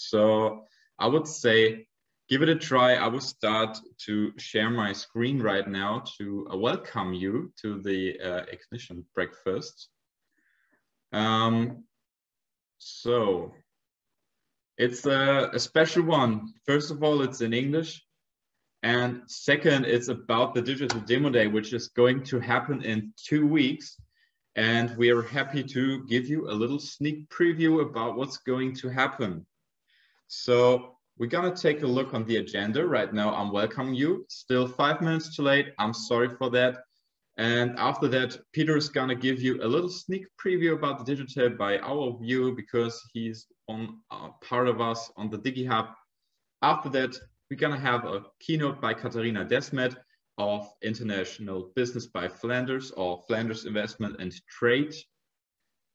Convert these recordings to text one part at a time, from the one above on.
So I would say, give it a try. I will start to share my screen right now to welcome you to the Ignition Breakfast. So it's a special one. First of all, it's in English. And second, it's about the Digital Demo Day, which is going to happen in 2 weeks. And we are happy to give you a little sneak preview about what's going to happen. So we're gonna take a look on the agenda right now. I'm welcoming you. Still 5 minutes too late. I'm sorry for that. And after that, Peter is gonna give you a little sneak preview about the digital by our view, because he's on part of us on the digihub. After that, we're gonna have a keynote by Katharina Desmet of International Business by Flanders, or Flanders Investment and Trade.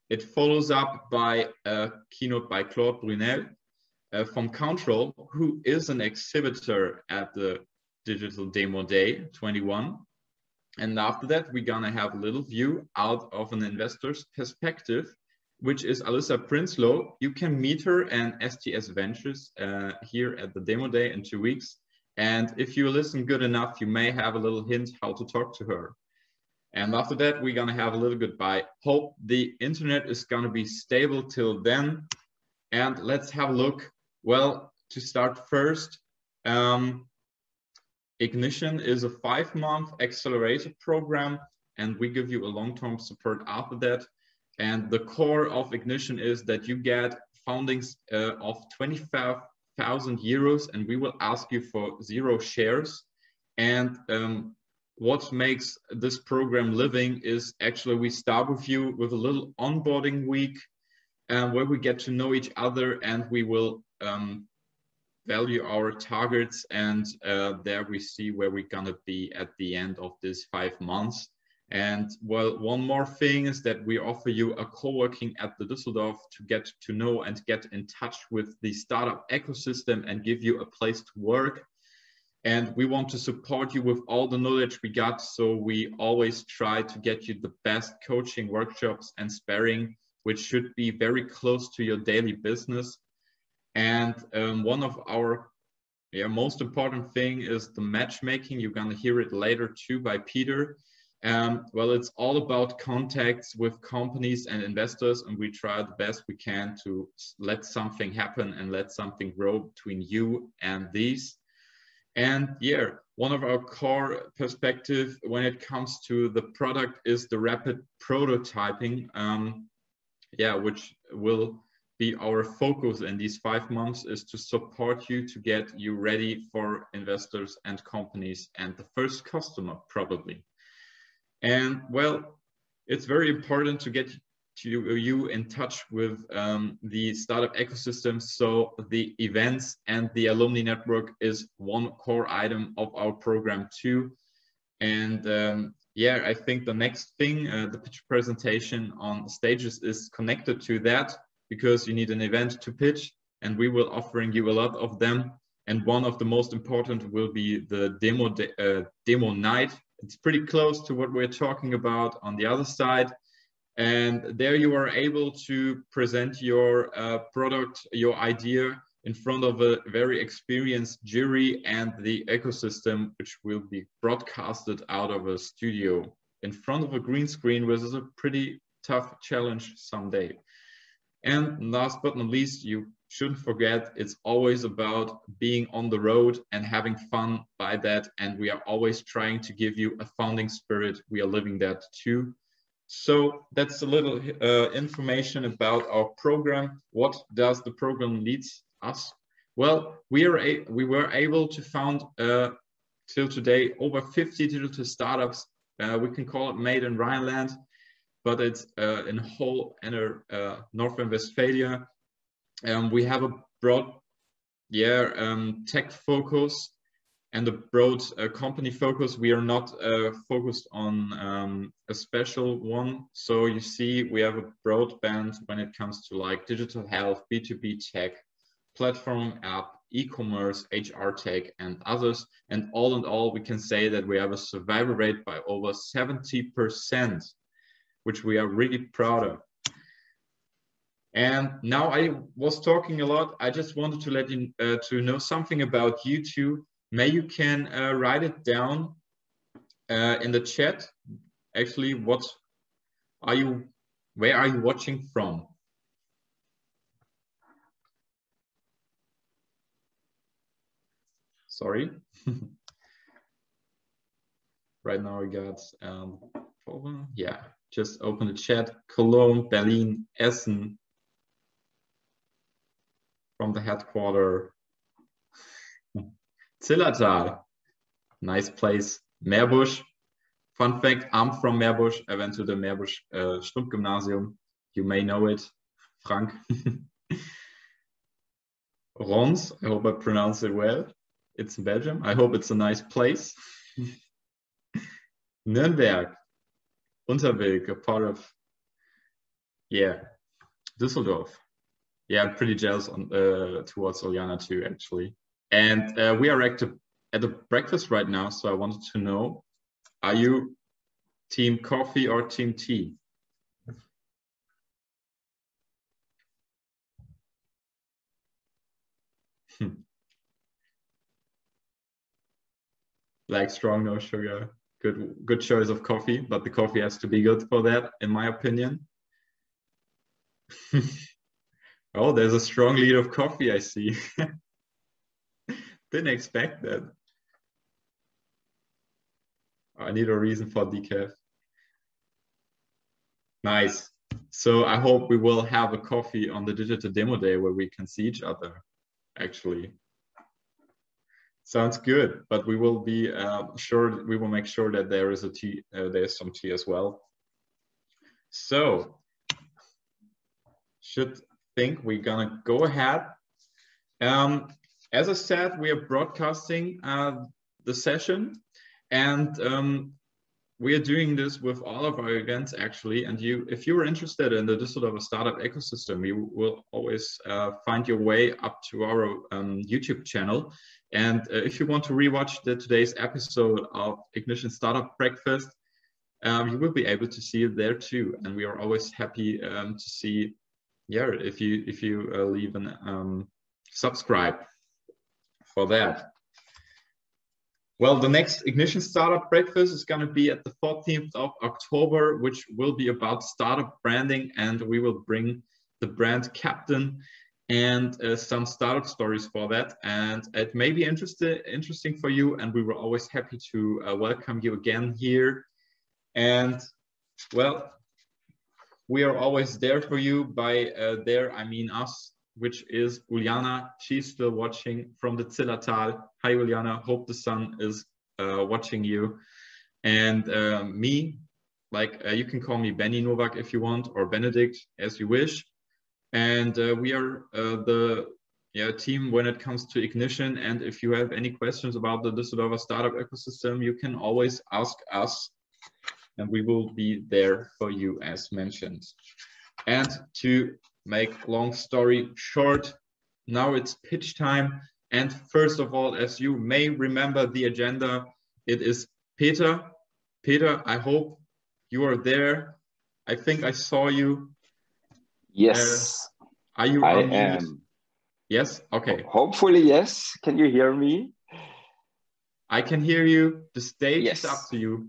It follows up by a keynote by Claude Bruyneel from Countroll, who is an exhibitor at the Digital Demo Day 21. And after that, we're gonna have a little view out of an investor's perspective, which is Alissa Prinsloo. You can meet her and STS Ventures here at the Demo Day in 2 weeks. And if you listen good enough, you may have a little hint how to talk to her. And after that, we're gonna have a little goodbye. Hope the internet is gonna be stable till then. And let's have a look. Well, to start first, Ignition is a 5-month accelerator program, and we give you a long-term support after that. And the core of Ignition is that you get fundings of 25,000 euros, and we will ask you for 0 shares. And what makes this program living is actually we start with you with a little onboarding week where we get to know each other, and we will value our targets, and there we see where we're gonna be at the end of this 5 months. And well, one more thing is that we offer you a co-working at the Düsseldorf to get to know and get in touch with the startup ecosystem and give you a place to work. And we want to support you with all the knowledge we got. So we always try to get you the best coaching workshops and sparring, which should be very close to your daily business. And one of our most important thing is the matchmaking. You're gonna hear it later too by Peter. Well, it's all about contacts with companies and investors, and we try the best we can to let something happen and let something grow between you and these. And yeah, one of our core perspective when it comes to the product is the rapid prototyping, which will be our focus in these 5 months, is to support you to get you ready for investors and companies and the first customer probably. And well, it's very important to get you in touch with the startup ecosystem. So the events and the alumni network is one core item of our program too. And I think the next thing, the pitch presentation on stages is connected to that, because you need an event to pitch, and we will offering you a lot of them. And one of the most important will be the demo night. It's pretty close to what we're talking about on the other side. And there you are able to present your product, your idea in front of a very experienced jury and the ecosystem, which will be broadcasted out of a studio in front of a green screen, which is a pretty tough challenge someday. And last but not least, you shouldn't forget, it's always about being on the road and having fun by that. And we are always trying to give you a founding spirit. We are living that too. So that's a little information about our program. What does the program leads us? Well, we were able to found till today over 50 digital startups. We can call it made in Rhineland, but it's in whole inner North Rhine-Westphalia. We have a broad tech focus and a broad company focus. We are not focused on a special one. So you see, we have a broadband when it comes to like digital health, B2B tech, platform app, e-commerce, HR tech, and others. And all in all, we can say that we have a survival rate by over 70%, which we are really proud of. And now I was talking a lot. I just wanted to let you to know something about you two. Maybe you can write it down in the chat. Actually, where are you watching from? Sorry. Right now we got yeah, just open the chat. Cologne, Berlin, Essen, from the headquarters. Zillertal, nice place. Meerbusch, fun fact, I'm from Meerbusch. I went to the Meerbusch Stumpgymnasium. You may know it, Frank. Rons, I hope I pronounce it well. It's in Belgium. I hope it's a nice place. Nürnberg, Unterweg, a part of, yeah, Düsseldorf. Yeah, I'm pretty jealous towards Uljana too, actually. And we are active at the breakfast right now, so I wanted to know, are you team coffee or team tea? Like strong, no sugar. Good choice of coffee, but the coffee has to be good for that, in my opinion. Oh, there's a strong lead of coffee, I see. Didn't expect that. I need a reason for decaf. Nice. So I hope we will have a coffee on the digital demo day where we can see each other, actually. Sounds good, but we will be we will make sure that there is a tea, there's some tea as well. So, should think we're gonna go ahead. As I said, we are broadcasting the session, and we are doing this with all of our events actually. And if you are interested in the Düsseldorf startup ecosystem, you will always find your way up to our YouTube channel. And if you want to rewatch today's episode of Ignition Startup Breakfast, you will be able to see it there too. And we are always happy to see, yeah, if you leave an subscribe for that. Well, the next Ignition Startup Breakfast is going to be at the 14th of October, which will be about startup branding, and we will bring the brand captain and some startup stories for that. And it may be interesting for you, and we were always happy to welcome you again here. And well, we are always there for you. By there, I mean us, which is Uljana. She's still watching from the Zillertal. Hi, Uljana. Hope the sun is watching you. And me, like you can call me Benni Novak if you want, or Benedict, as you wish. And we are the team when it comes to Ignition. And if you have any questions about the Düsseldorf startup ecosystem, you can always ask us, and we will be there for you as mentioned. And to make long story short, now it's pitch time. And first of all, as you may remember the agenda, it is Peter. Peter, I hope you are there. I think I saw you. Yes. Are you I unmuted? am. Yes? Okay. Hopefully, yes. Can you hear me? I can hear you. The stage Yes. is up to you.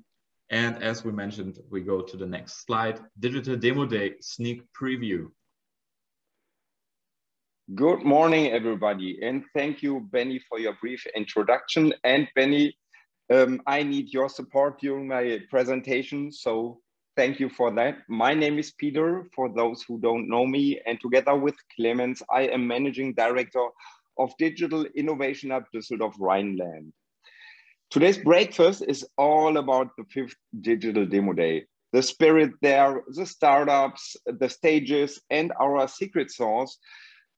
And as we mentioned, we go to the next slide. Digital Demo Day sneak preview. Good morning, everybody. And thank you, Benny, for your brief introduction. And Benny, I need your support during my presentation. So thank you for that. My name is Peter, for those who don't know me. And together with Clemens, I am Managing Director of Digital Innovation at Düsseldorf Rhineland. Today's breakfast is all about the 5th Digital Demo Day. The spirit there, the startups, the stages, and our secret sauce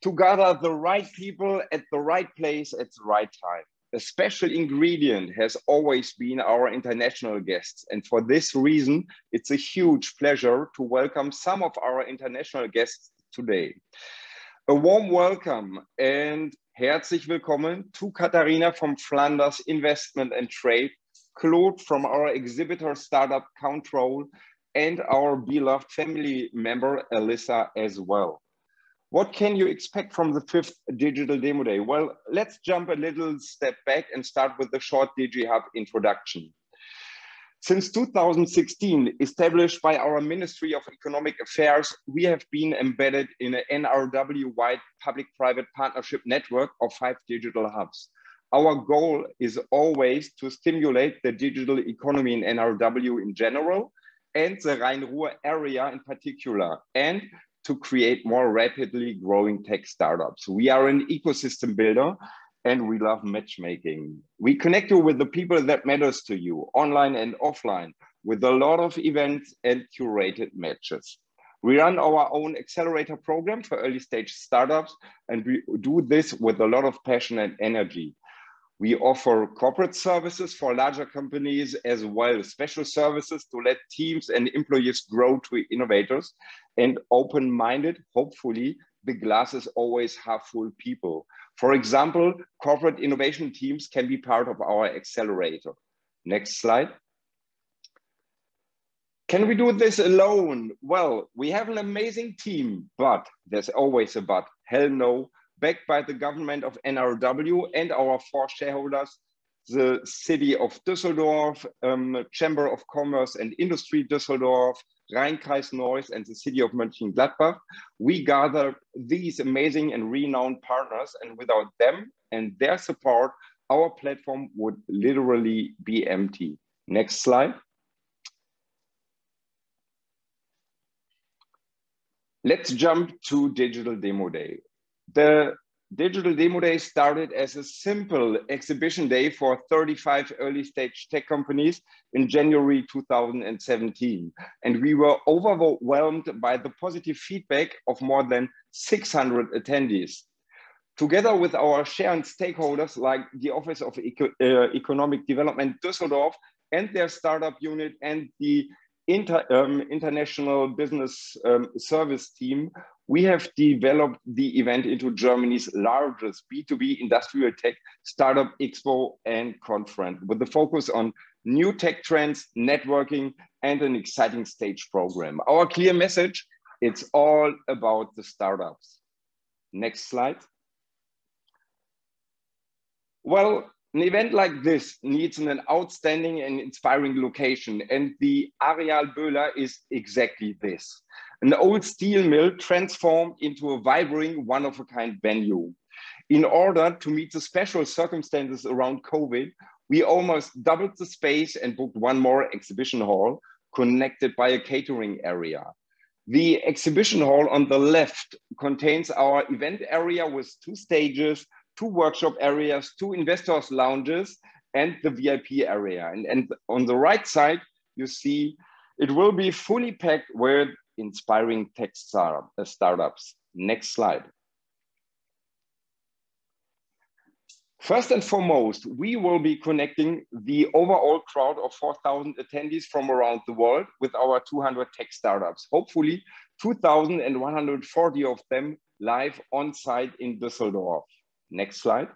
to gather the right people at the right place at the right time. A special ingredient has always been our international guests. And for this reason, it's a huge pleasure to welcome some of our international guests today. A warm welcome and herzlich willkommen to Katharina from Flanders Investment and Trade, Claude from our exhibitor startup Countroll, and our beloved family member Alissa as well. What can you expect from the 5th Digital Demo Day? Well, let's jump a little step back and start with the short digihub introduction. Since 2016, established by our Ministry of Economic Affairs, we have been embedded in an NRW-wide public-private partnership network of 5 digital hubs. Our goal is always to stimulate the digital economy in NRW in general and the Rhine-Ruhr area in particular, and to create more rapidly growing tech startups. We are an ecosystem builder and we love matchmaking. We connect you with the people that matters to you, online and offline, with a lot of events and curated matches. We run our own accelerator program for early stage startups, and we do this with a lot of passion and energy. We offer corporate services for larger companies as well as special services to let teams and employees grow to innovators and open-minded, hopefully, the glass is always half full people. For example, corporate innovation teams can be part of our accelerator. Next slide. Can we do this alone? Well, we have an amazing team, but there's always a but. Hell no. Backed by the government of NRW and our 4 shareholders, the city of Düsseldorf, Chamber of Commerce and Industry Düsseldorf, Rheinkreis Neuss, and the city of Mönchengladbach. We gathered these amazing and renowned partners, and without them and their support, our platform would literally be empty. Next slide. Let's jump to Digital Demo Day. The Digital Demo Day started as a simple exhibition day for 35 early stage tech companies in January 2017. And we were overwhelmed by the positive feedback of more than 600 attendees. Together with our shared stakeholders like the Office of Economic Development Düsseldorf and their startup unit and the International Business Service team, we have developed the event into Germany's largest B2B industrial tech startup expo and conference with the focus on new tech trends, networking, and an exciting stage program. Our clear message, it's all about the startups. Next slide. Well, an event like this needs an outstanding and inspiring location, and the Areal Böhler is exactly this. An old steel mill transformed into a vibrant, one-of-a-kind venue. In order to meet the special circumstances around COVID, we almost doubled the space and booked one more exhibition hall connected by a catering area. The exhibition hall on the left contains our event area with 2 stages, 2 workshop areas, 2 investors lounges, and the VIP area. And on the right side, you see it will be fully packed with inspiring tech startups. Next slide. First and foremost, we will be connecting the overall crowd of 4,000 attendees from around the world with our 200 tech startups. Hopefully, 2,140 of them live on site in Düsseldorf. Next slide.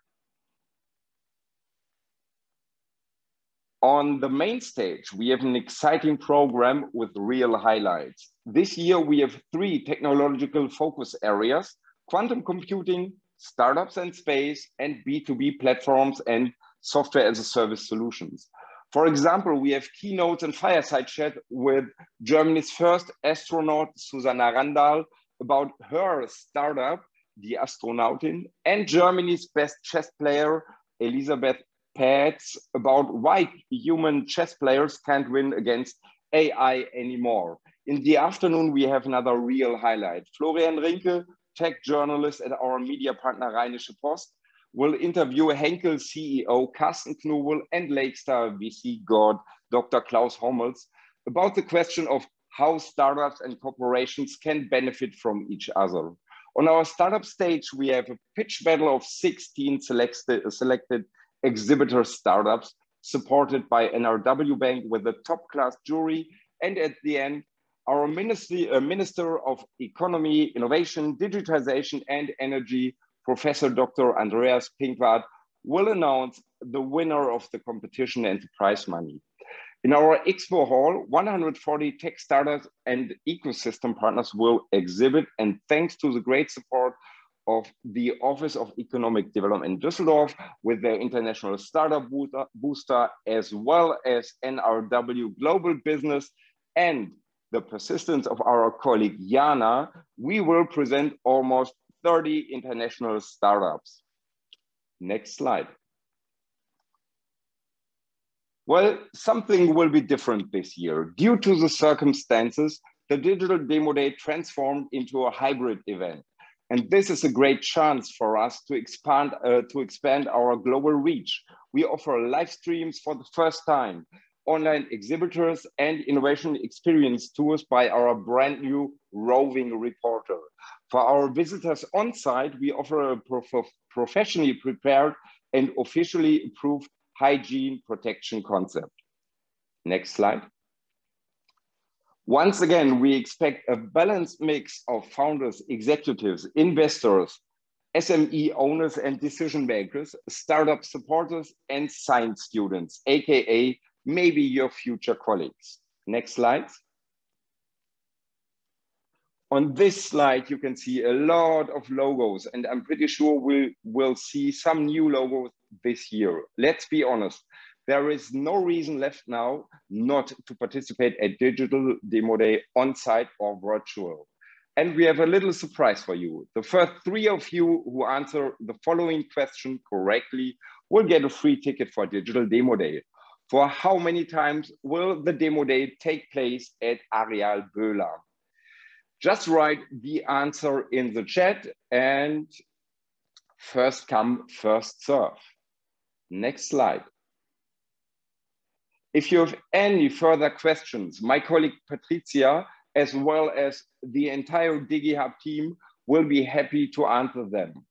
On the main stage, we have an exciting program with real highlights. This year, we have 3 technological focus areas: quantum computing, startups and space, and B2B platforms and software as a service solutions. For example, we have keynotes and fireside chat with Germany's first astronaut, Susanna Randall, about her startup, the Astronautin, and Germany's best chess player, Elisabeth Pätz, about why human chess players can't win against AI anymore. In the afternoon, we have another real highlight. Florian Rinke, tech journalist at our media partner Rheinische Post, will interview Henkel CEO Carsten Knobel and Lakestar VC god Dr. Klaus Hommels about the question of how startups and corporations can benefit from each other. On our startup stage, we have a pitch battle of 16 selected exhibitor startups supported by NRW Bank with a top-class jury. And at the end, our Minister of Economy, Innovation, Digitization and Energy, Professor Dr. Andreas Pinkwart, will announce the winner of the competition and the prize money. In our Expo Hall, 140 tech startups and ecosystem partners will exhibit, and thanks to the great support of the Office of Economic Development in Düsseldorf with their International Startup Booster, as well as NRW Global Business and the persistence of our colleague Jana, we will present almost 30 international startups. Next slide. Well, something will be different this year. Due to the circumstances, the digital demo day transformed into a hybrid event. And this is a great chance for us to expand our global reach. We offer live streams for the first time, online exhibitors and innovation experience tours by our brand new roving reporter. For our visitors on site, we offer a professionally prepared and officially approved hygiene protection concept. Next slide. Once again, we expect a balanced mix of founders, executives, investors, SME owners and decision makers, startup supporters, and science students, AKA maybe your future colleagues. Next slide. On this slide, you can see a lot of logos, and I'm pretty sure we'll see some new logos this year. Let's be honest. There is no reason left now not to participate at Digital Demo Day on-site or virtual. And we have a little surprise for you. The first 3 of you who answer the following question correctly will get a free ticket for Digital Demo Day. For how many times will the Demo Day take place at Areal Böhler? Just write the answer in the chat and first come, first serve. Next slide. If you have any further questions, my colleague Patricia, as well as the entire digihub team, will be happy to answer them.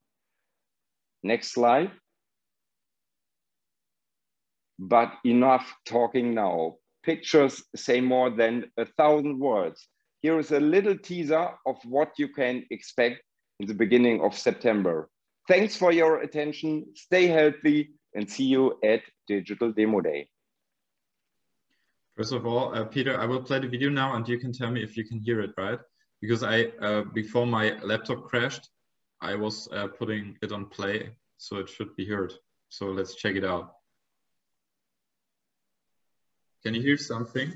Next slide. But enough talking now. Pictures say more than 1,000 words. Here is a little teaser of what you can expect in the beginning of September. Thanks for your attention. Stay healthy and see you at Digital Demo Day. First of all, Peter, I will play the video now and you can tell me if you can hear it, right? Because before my laptop crashed, I was putting it on play, so it should be heard. So let's check it out. Can you hear something?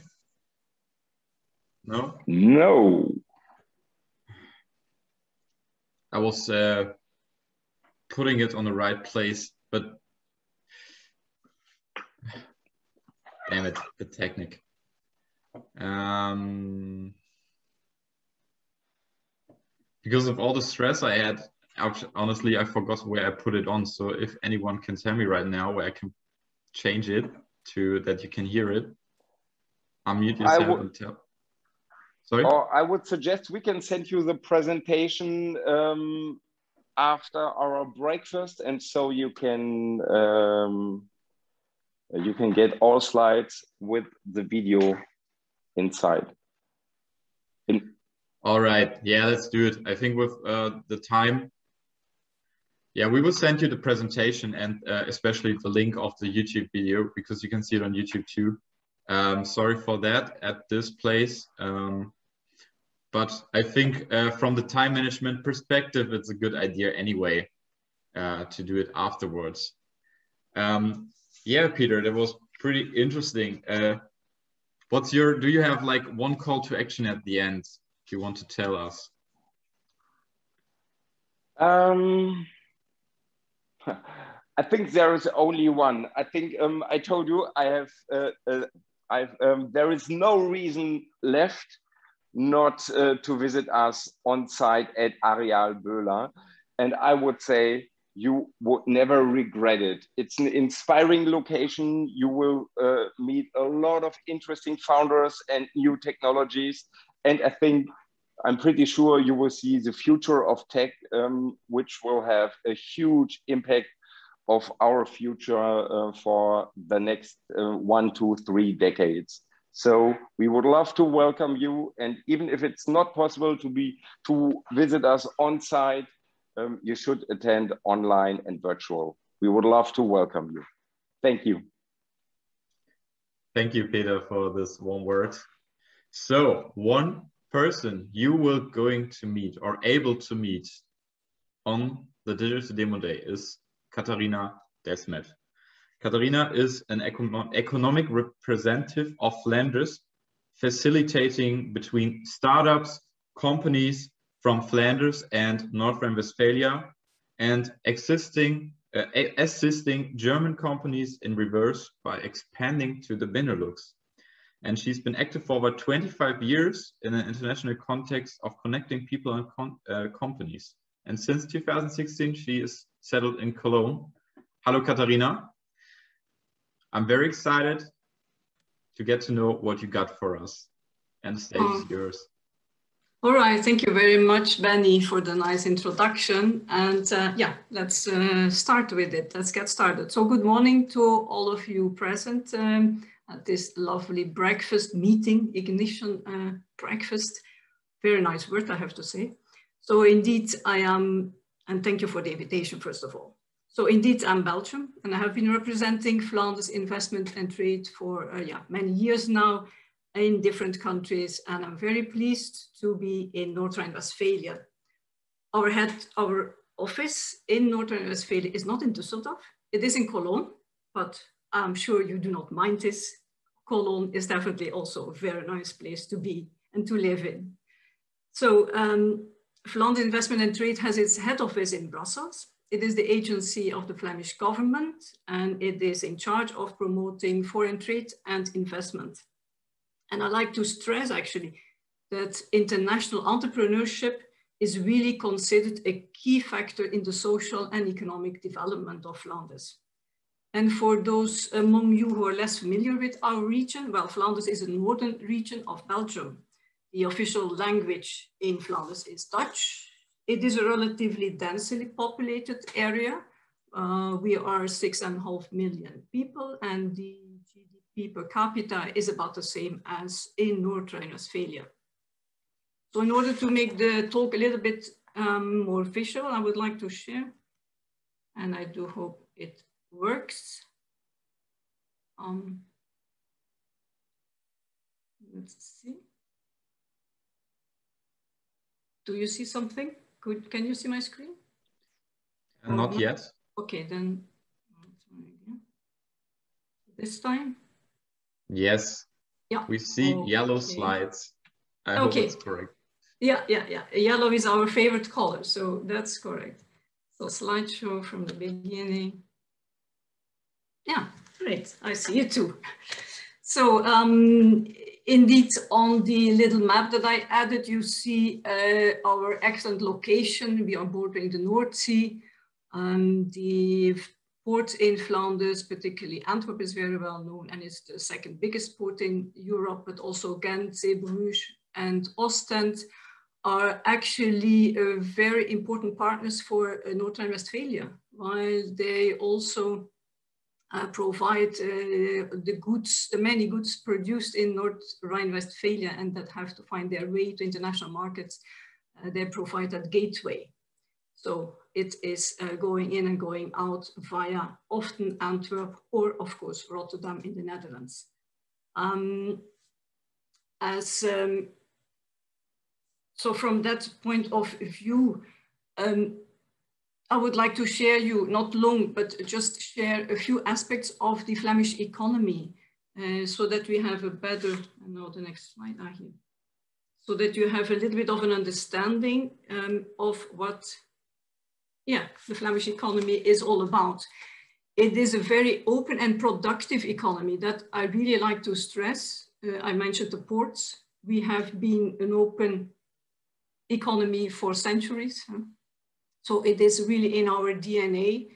No? No. I was putting it on the right place, but damn it, the technique. Because of all the stress I had, honestly, I forgot where I put it on. So if anyone can tell me right now where I can change it to that you can hear it, unmute yourself and tell. Sorry? Or I would suggest we can send you the presentation after our breakfast, and so you can get all slides with the video inside. All right, yeah, let's do it. I think with the time, yeah, we will send you the presentation and especially the link of the YouTube video because you can see it on YouTube too. Sorry for that at this place. But I think from the time management perspective, it's a good idea anyway to do it afterwards. Yeah, Peter, that was pretty interesting. Do you have like one call to action at the end you want to tell us? I think there is only one. I think I told you there is no reason left not to visit us on site at Areal Böhler. And I would say you would never regret it. It's an inspiring location. You will meet a lot of interesting founders and new technologies. And I'm pretty sure you will see the future of tech, which will have a huge impact of our future for the next 1, 2, 3 decades. So we would love to welcome you. And even if it's not possible to visit us on site, you should attend online and virtual. We would love to welcome you. Thank you. Thank you, Peter, for this warm word. So one person you will going to meet or able to meet on the Digital Demo Day is Katharina Desmet. Katharina is an economic representative of Flanders, facilitating between startups, companies from Flanders and North Rhine-Westphalia, and assisting German companies in reverse by expanding to the Benelux. And she's been active for over 25 years in an international context of connecting people and companies. And since 2016, she is settled in Cologne. Hello, Katharina. I'm very excited to get to know what you got for us. And the stage is yours. All right, thank you very much, Benny, for the nice introduction. And yeah, let's start with it. Let's get started. So good morning to all of you present at this lovely breakfast meeting, Ignition breakfast. Very nice word, I have to say. So indeed, I am, and thank you for the invitation, first of all. So indeed, I'm Belgium, and I have been representing Flanders Investment and Trade for many years now in different countries, and I'm very pleased to be in North Rhine-Westphalia. Our office in North Rhine-Westphalia is not in Düsseldorf, it is in Cologne, but I'm sure you do not mind this. Cologne is definitely also a very nice place to be and to live in. So Flanders Investment and Trade has its head office in Brussels. It is the agency of the Flemish government, and it is in charge of promoting foreign trade and investment. And I like to stress actually that international entrepreneurship is really considered a key factor in the social and economic development of Flanders. And for those among you who are less familiar with our region, well, Flanders is a northern region of Belgium. The official language in Flanders is Dutch. It is a relatively densely populated area. We are 6.5 million people, and the GDP per capita is about the same as in North Rhine-Westphalia. So in order to make the talk a little bit more visual, I would like to share, and I do hope it works. Let's see. Do you see something? Can you see my screen? Not yet. Okay, then this time. Yes. Yeah. We see yellow slides. I hope it's correct. Yeah. Yellow is our favorite color, so that's correct. So slideshow from the beginning. Yeah, great. I see you too. So indeed, on the little map that I added, you see our excellent location. We are bordering the North Sea. The port in Flanders, particularly Antwerp, is very well known, and it's the second biggest port in Europe, but also Ghent, Bruges, and Ostend are actually very important partners for North Rhine-Westphalia, while they also provide the many goods produced in North Rhine-Westphalia and that have to find their way to international markets. They provide that gateway. So it is going in and going out via often Antwerp or of course Rotterdam in the Netherlands. So from that point of view, I would like to share you, not long, but just share a few aspects of the Flemish economy so that we have a better, the next slide here, so that you have a little bit of an understanding of what, the Flemish economy is all about. It is a very open and productive economy that I really like to stress. I mentioned the ports. We have been an open economy for centuries. So it is really in our DNA.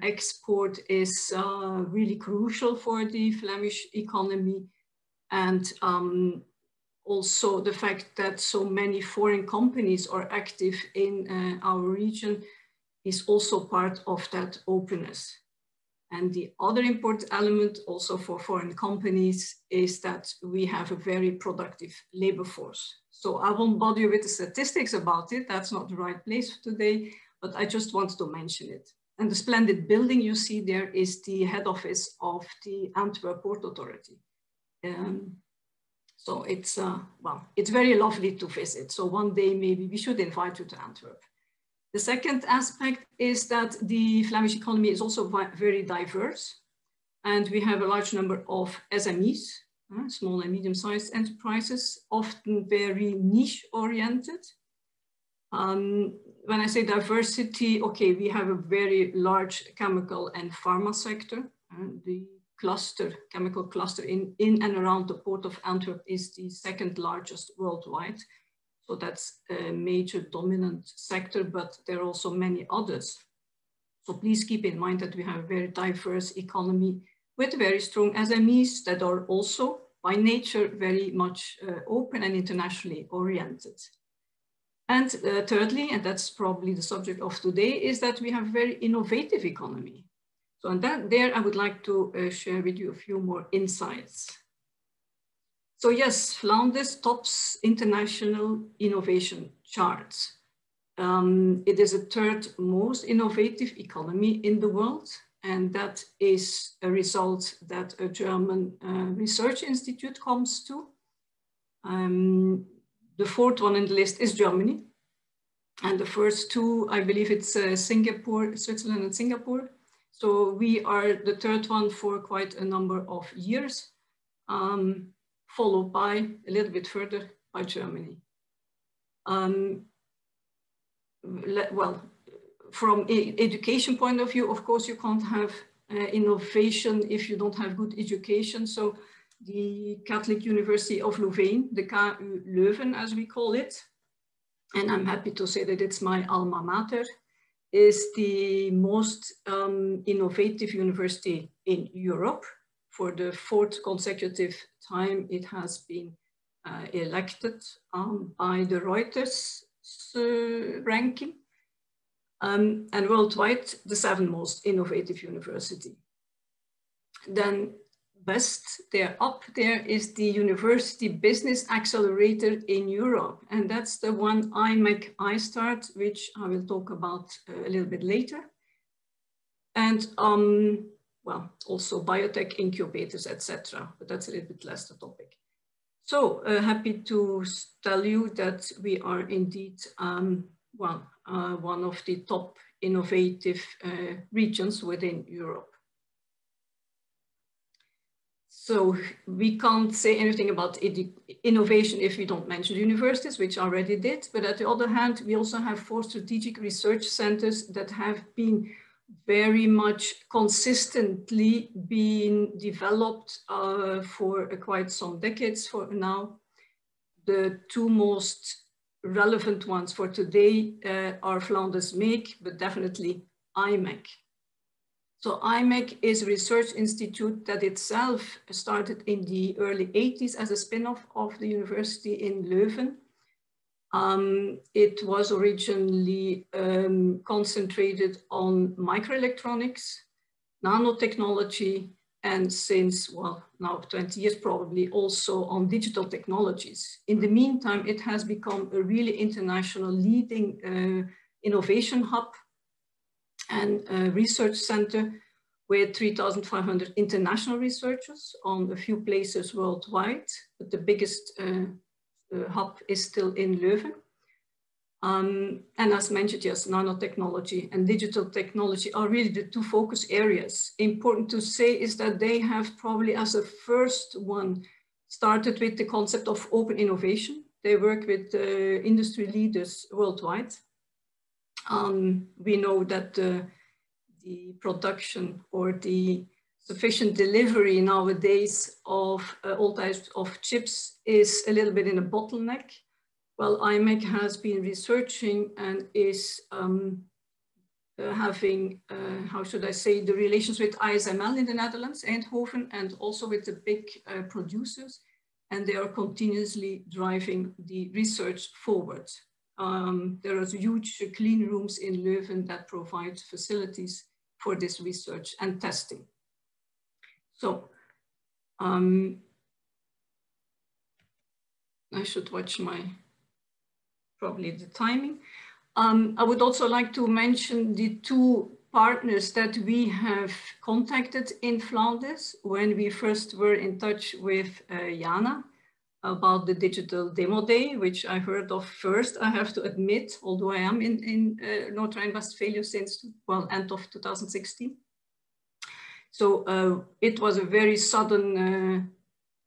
Export is really crucial for the Flemish economy. And also the fact that so many foreign companies are active in our region is also part of that openness. And the other important element also for foreign companies is that we have a very productive labor force. So I won't bother you with the statistics about it. That's not the right place for today, but I just wanted to mention it. And the splendid building you see there is the head office of the Antwerp Port Authority. So it's, well, it's very lovely to visit. So one day maybe we should invite you to Antwerp. The second aspect is that the Flemish economy is also very diverse. And we have a large number of SMEs, small and medium-sized enterprises, often very niche-oriented. When I say diversity, okay, we have a very large chemical and pharma sector. The cluster, chemical cluster in and around the port of Antwerp is the second largest worldwide. So that's a major dominant sector, but there are also many others. So please keep in mind that we have a very diverse economy with very strong SMEs that are also by nature very much open and internationally oriented. And thirdly, and that's probably the subject of today, is that we have a very innovative economy. So on that, there I would like to share with you a few more insights. So yes, Flanders tops international innovation charts. It is the third most innovative economy in the world. And that is a result that a German research institute comes to. The fourth one in the list is Germany. And the first two, I believe it's Singapore, Switzerland and Singapore. So we are the third one for quite a number of years, followed by a little bit further by Germany. Well, from an education point of view, of course, you can't have innovation if you don't have good education. So the Catholic University of Louvain, the KU Leuven, as we call it, and I'm happy to say that it's my alma mater, is the most innovative university in Europe. For the fourth consecutive time, it has been elected by the Reuters ranking. And worldwide, the seventh most innovative university. Then best there up there is the University Business Accelerator in Europe. And that's the one IMEC iStart, which I will talk about a little bit later. And well, also biotech incubators, etc. But that's a little bit less the topic. So happy to tell you that we are indeed, well, one of the top innovative regions within Europe. So we can't say anything about innovation if we don't mention universities, which I already did. But at the other hand, we also have 4 strategic research centers that have been very much consistently being developed for quite some decades for now. The 2 most relevant ones for today are Flanders Make, but definitely IMEC. So IMEC is a research institute that itself started in the early 80s as a spin-off of the university in Leuven. It was originally concentrated on microelectronics, nanotechnology, and since, well, now 20 years probably, also on digital technologies. In the meantime, it has become a really international leading innovation hub and a research center with 3,500 international researchers on a few places worldwide, but the biggest hub is still in Leuven. And as mentioned, yes, nanotechnology and digital technology are really the 2 focus areas. Important to say is that they have probably as a first one started with the concept of open innovation. They work with industry leaders worldwide. We know that the production or the sufficient delivery nowadays of all types of chips is a little bit in a bottleneck. Well, IMEC has been researching and is having, how should I say, the relations with ASML in the Netherlands, Eindhoven, and also with the big producers. And they are continuously driving the research forward. There are huge clean rooms in Leuven that provide facilities for this research and testing. So I should watch probably the timing. I would also like to mention the 2 partners that we have contacted in Flanders when we first were in touch with Jana about the digital demo day, which I heard of first, I have to admit, although I am in North Rhine-Westphalia since, well, end of 2016. So it was a very sudden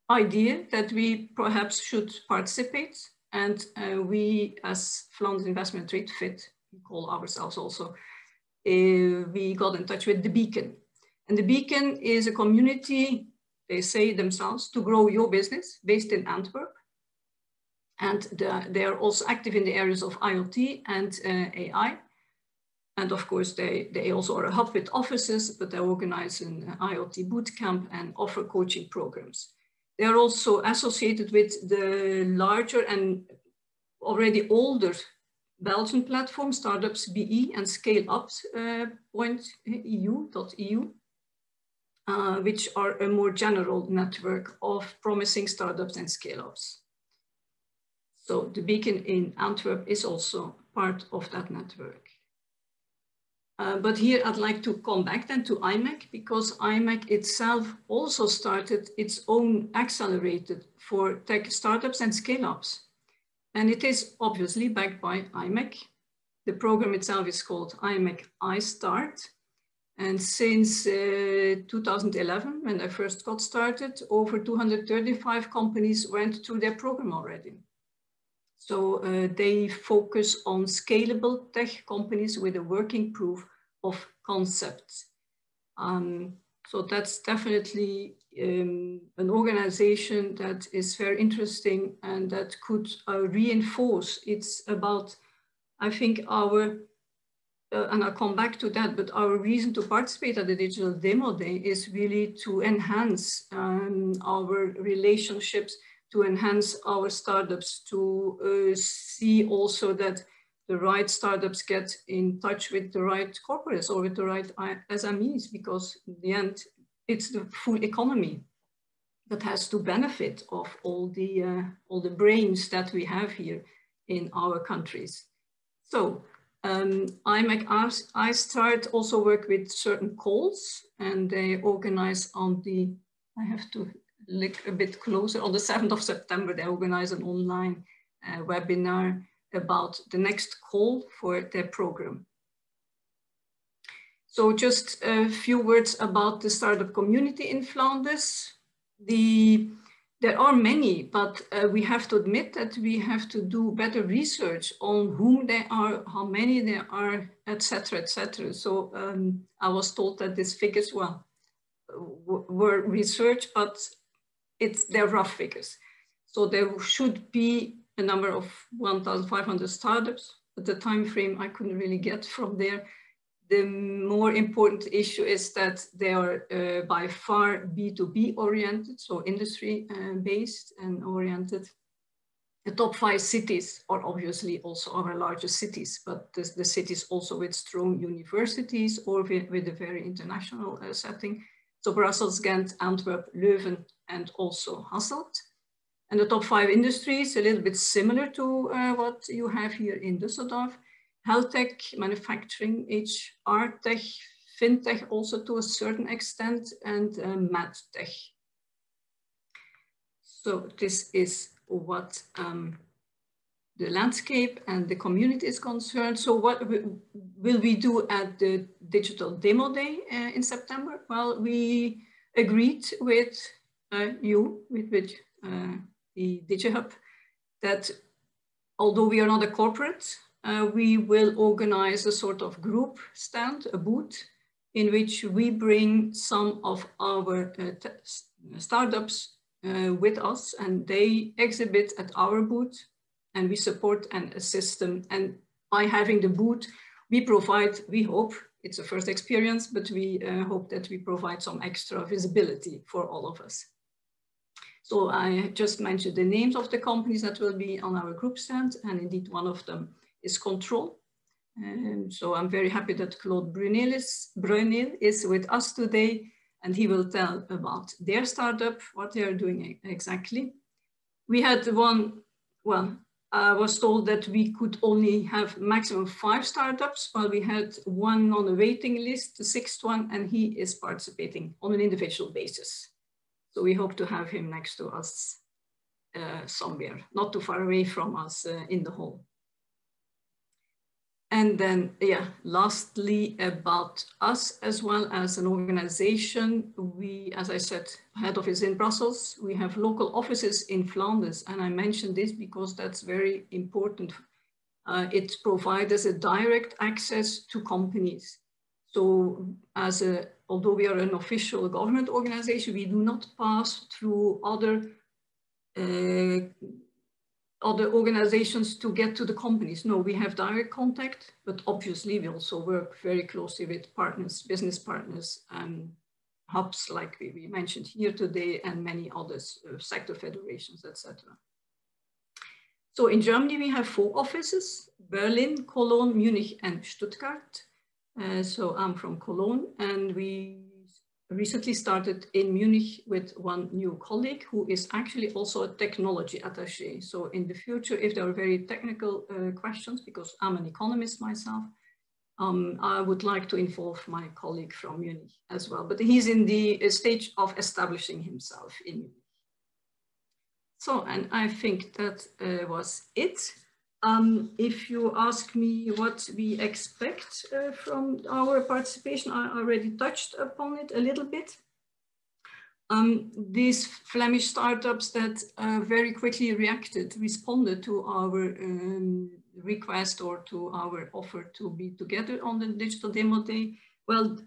idea that we perhaps should participate. And we, as Flanders Investment Trade Fit, we call ourselves also, we got in touch with The Beacon. And The Beacon is a community, they say themselves, to grow your business, based in Antwerp. And they are also active in the areas of IoT and AI. And of course, they also are a hub with offices, but they organize an IoT bootcamp and offer coaching programs. They are also associated with the larger and already older Belgian platform, Startups BE and ScaleUps.eu, which are a more general network of promising startups and scale-ups. So The Beacon in Antwerp is also part of that network. But here I'd like to come back then to IMEC, because IMEC itself also started its own accelerator for tech startups and scale-ups. And it is obviously backed by IMEC. The program itself is called IMEC iStart. And since 2011, when I first got started, over 235 companies went through their program already. So they focus on scalable tech companies with a working proof of concepts. So that's definitely an organization that is very interesting and that could reinforce. It's about, I think, our, and I'll come back to that, but our reason to participate at the Digital Demo Day is really to enhance our relationships, to enhance our startups, to see also that the right startups get in touch with the right corporates or with the right SMEs, because in the end, it's the full economy that has to benefit of all the brains that we have here in our countries. So IMEC iStart also work with certain calls, and they organize on the, I have to look a bit closer, on the 7th of September, they organize an online webinar about the next call for their program. So just a few words about the startup community in Flanders. There are many, but we have to admit that we have to do better research on whom they are, how many there are, etc., etc. So I was told that these figures, well, were researched, but they're rough figures. So there should be a number of 1,500 startups, but the time frame I couldn't really get from there. The more important issue is that they are by far B2B oriented, so industry based and oriented. The top 5 cities are obviously also our largest cities, but the cities also with strong universities or with a very international setting. So Brussels, Ghent, Antwerp, Leuven, and also Hasselt. And the top 5 industries, a little bit similar to what you have here in Düsseldorf. Health tech, manufacturing, HR tech, fintech also to a certain extent, and math tech. So this is what the landscape and the community is concerned. So what will we do at the Digital Demo Day in September? Well, we agreed with the digihub, that although we are not a corporate, we will organize a sort of group stand, a booth, in which we bring some of our startups with us, and they exhibit at our booth, and we support and assist them. And by having the booth, we provide, we hope, it's a first experience, but we hope that we provide some extra visibility for all of us. So I just mentioned the names of the companies that will be on our group stand, and indeed one of them is Control. So I'm very happy that Claude Bruyneel is with us today, and he will tell about their startup, what they are doing exactly. We had one, well, I was told that we could only have maximum 5 startups, while we had one on the waiting list, the 6th one, and he is participating on an individual basis. So we hope to have him next to us somewhere, not too far away from us in the hall. And then, yeah, lastly, about us as well as an organization, we, as I said, head office in Brussels. We have local offices in Flanders, and I mentioned this because that's very important. It provides us a direct access to companies. So although we are an official government organization, we do not pass through other organizations to get to the companies. No, we have direct contact, but obviously we also work very closely with partners, business partners, and hubs like we mentioned here today, and many others, sector federations, etc. So in Germany, we have 4 offices: Berlin, Cologne, Munich, and Stuttgart. So I'm from Cologne, and we recently started in Munich with one new colleague who is actually also a technology attaché. So in the future, if there are very technical questions, because I'm an economist myself, I would like to involve my colleague from Munich as well. But he's in the stage of establishing himself in Munich. So, and I think that was it. If you ask me what we expect from our participation, I already touched upon it a little bit. These Flemish startups that very quickly responded to our request or to our offer to be together on the Digital Demo Day. Well,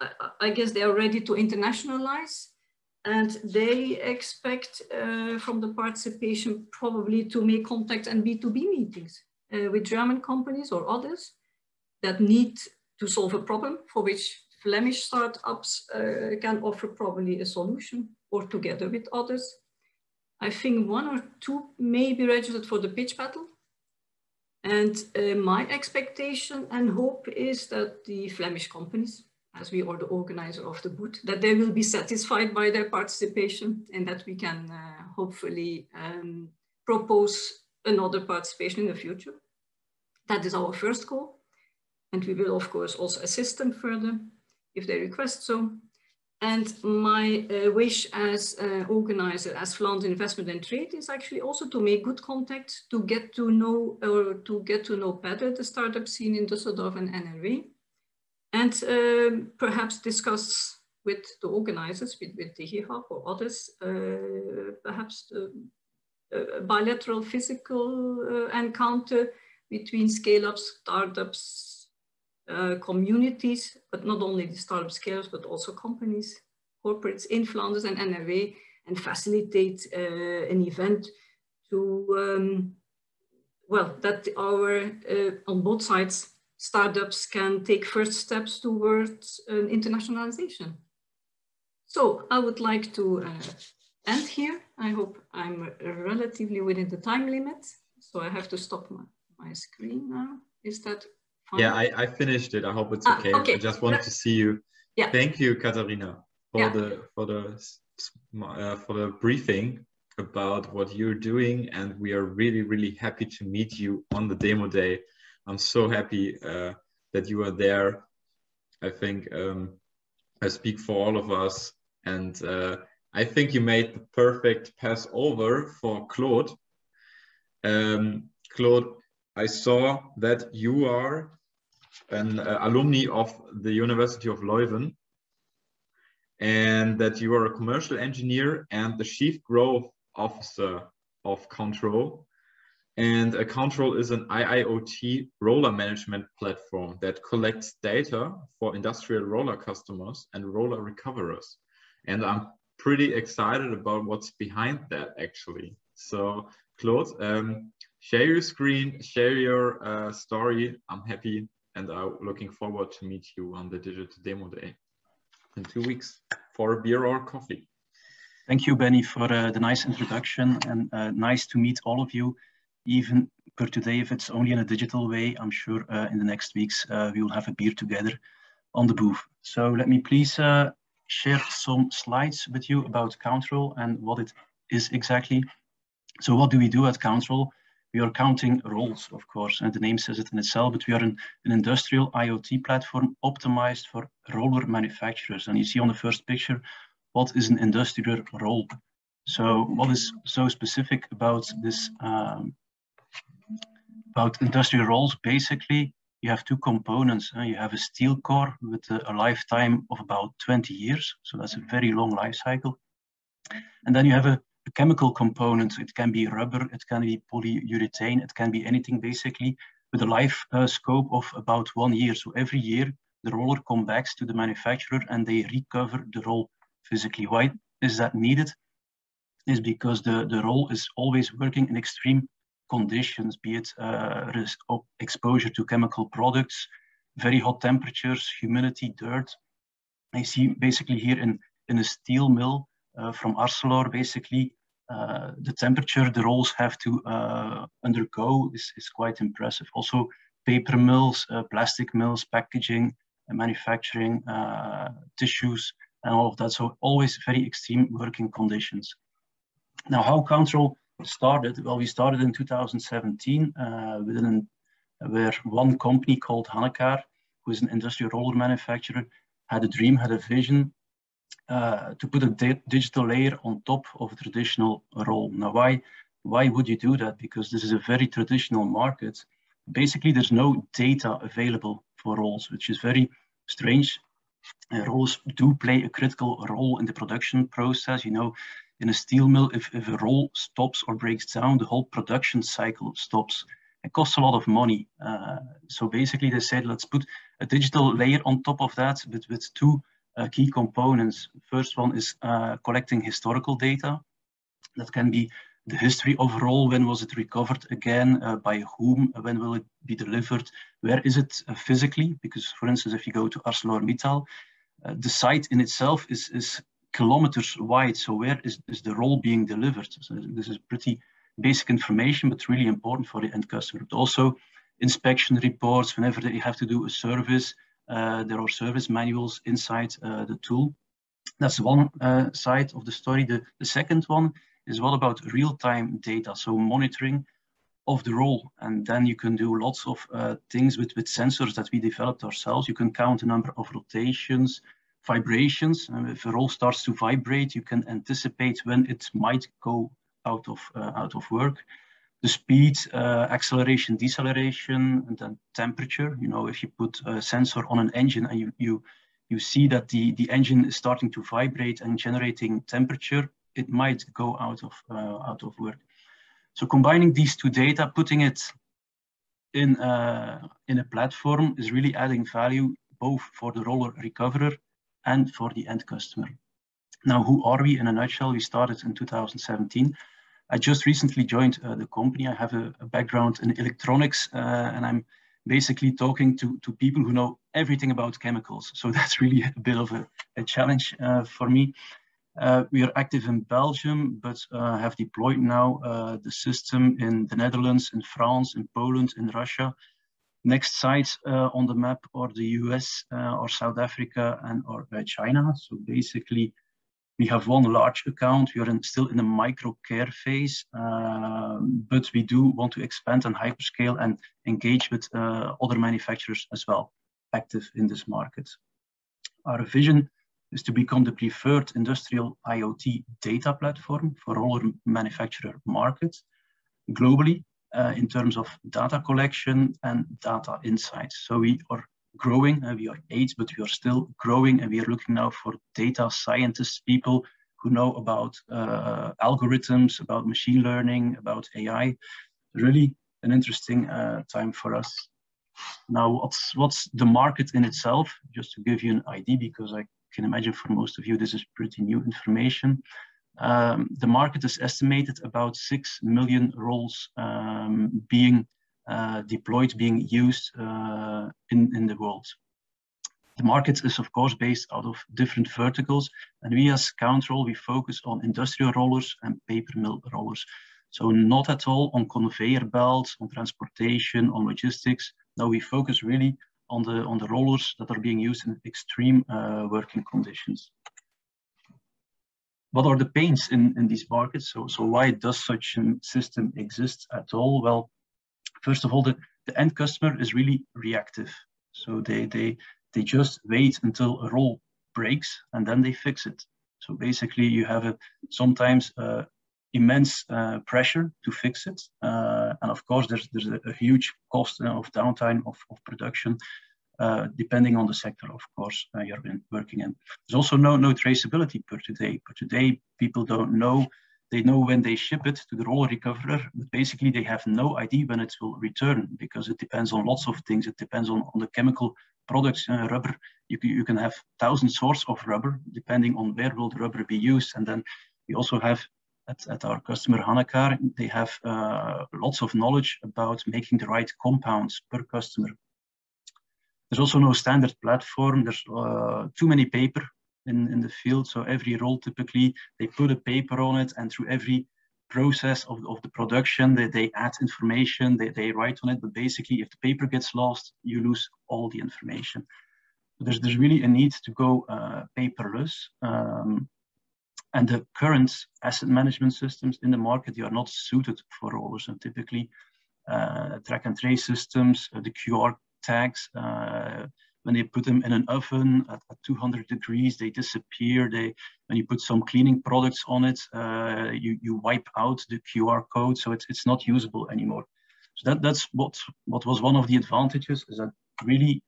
I guess they are ready to internationalize, and they expect from the participation probably to make contact and B2B meetings with German companies or others that need to solve a problem for which Flemish startups can offer probably a solution, or together with others. I think 1 or 2 may be registered for the pitch battle. And my expectation and hope is that the Flemish companies, as we are the organizer of the booth, that they will be satisfied by their participation, and that we can hopefully propose another participation in the future. That is our first goal. And we will, of course, also assist them further if they request so. And my wish as organizer, as Flanders Investment and Trade, is actually also to make good contact, to get to know better the startup scene in Düsseldorf and NRW, and perhaps discuss with the organizers, with digihub or others, perhaps a bilateral physical encounter between scale-ups, startups, communities, but not only the startup scale-ups, but also companies, corporates in Flanders and NRW, and facilitate an event to, well, that our, on both sides, startups can take first steps towards internationalization. So I would like to end here. I hope I'm relatively within the time limit. So I have to stop my screen now. Is that fine? Yeah, I finished it. I hope it's okay. Okay. I just wanted to see you. Yeah. Thank you, Katharina, for the briefing about what you're doing, and we are really, really happy to meet you on the demo day. I'm so happy that you are there. I think I speak for all of us, and I think you made the perfect pass over for Claude. Claude, I saw that you are an alumni of the University of Leuven, and that you are a commercial engineer and the chief growth officer of countroll. And a countroll is an IIoT roller management platform that collects data for industrial roller customers and roller recoverers. And I'm pretty excited about what's behind that, actually. So Claude, share your screen, share your story. I'm happy, and I'm looking forward to meet you on the Digital Demo Day in 2 weeks for a beer or coffee. Thank you, Benny, for the nice introduction, and nice to meet all of you. Even per today, if it's only in a digital way, I'm sure in the next weeks we will have a beer together on the booth. So let me please share some slides with you about countroll and what it is exactly. So what do we do at countroll? we are counting roles, of course, and the name says it in itself, but we are an industrial IoT platform optimized for roller manufacturers. And you see on the first picture, what is an industrial role? So what is so specific about this, about industrial roles? Basically, you have two components. You have a steel core with a lifetime of about 20 years. So that's a very long life cycle. And then you have a chemical component. It can be rubber, it can be polyurethane, it can be anything basically with a life scope of about 1 year. So every year the roller comes back to the manufacturer and they recover the roll physically. Why is that needed? Is because the roll is always working in extreme conditions, be it exposure to chemical products, very hot temperatures, humidity, dirt. I see basically here in a steel mill from Arcelor, basically the temperature the rolls have to undergo is quite impressive. Also paper mills, plastic mills, packaging, manufacturing, tissues, and all of that. So always very extreme working conditions. Now, how countroll started? Well, we started in 2017 where one company called Hornik, who is an industrial roller manufacturer, had a dream, had a vision to put a digital layer on top of a traditional roll. Now, why would you do that? Because this is a very traditional market. Basically, there's no data available for rolls, which is very strange. Rolls do play a critical role in the production process. You know, in a steel mill, if a roll stops or breaks down, the whole production cycle stops. It costs a lot of money. So basically they said, let's put a digital layer on top of that with two key components. First one is collecting historical data. That can be the history of a roll, when was it recovered again, by whom, when will it be delivered, where is it physically? Because for instance, if you go to ArcelorMittal, the site in itself is kilometers wide. So where is the roll being delivered? So this is pretty basic information, but really important for the end customer. But also inspection reports, whenever they have to do a service, there are service manuals inside the tool. That's one side of the story. The second one is what about real-time data, so monitoring of the roll. And then you can do lots of things with sensors that we developed ourselves. You can count the number of rotations, vibrations. If a roll starts to vibrate, you can anticipate when it might go out of work. The speed, acceleration, deceleration, and then temperature. You know, if you put a sensor on an engine and you see that the engine is starting to vibrate and generating temperature, it might go out of work. So combining these two data, putting it in a platform is really adding value both for the roller recoverer and for the end customer. Now, who are we in a nutshell? We started in 2017. I just recently joined the company. I have a background in electronics, and I'm basically talking to people who know everything about chemicals. So that's really a bit of a challenge for me. We are active in Belgium, but have deployed now the system in the Netherlands, in France, in Poland, in Russia. Next sites on the map are the US or South Africa and or China. So basically, we have one large account. We are still in a micro care phase, but we do want to expand and hyperscale and engage with other manufacturers as well, active in this market. Our vision is to become the preferred industrial IoT data platform for all our manufacturer markets globally in terms of data collection and data insights. So we are growing, we are 8, but we are still growing, and we are looking now for data scientists, people who know about algorithms, about machine learning, about AI. Really an interesting time for us. Now, what's the market in itself? Just to give you an idea, because I can imagine for most of you this is pretty new information. The market is estimated about 6 million roles being deployed, being used in the world. The market is of course based out of different verticals, and we as countroll, we focus on industrial rollers and paper mill rollers. So not at all on conveyor belts, on transportation, on logistics. No, we focus really on the rollers that are being used in extreme working conditions. what are the pains in these markets? So why does such a system exist at all? Well, first of all, the end customer is really reactive. So they just wait until a roll breaks and then they fix it. So basically you have sometimes immense pressure to fix it. And of course, there's a huge cost of downtime of production, depending on the sector, of course, you're working in. There's also no traceability per today. Per today, people don't know. They know when they ship it to the roll recoverer, but basically they have no idea when it will return, because it depends on lots of things. It depends on the chemical products. Rubber, you can have 1,000 sorts of rubber, depending on where will the rubber be used. And then we also have, at our customer Hanekar, they have lots of knowledge about making the right compounds per customer. There's also no standard platform. There's too many paper in the field. So every roll, typically, they put a paper on it, and through every process of the production, they add information, they write on it. But basically, if the paper gets lost, you lose all the information. There's really a need to go paperless. And the current asset management systems in the market, they are not suited for rollers. And typically, track and trace systems, the QR tags, when you put them in an oven at 200 degrees, they disappear. When you put some cleaning products on it, you wipe out the QR code, so it's not usable anymore. So that's what was one of the advantages, is that really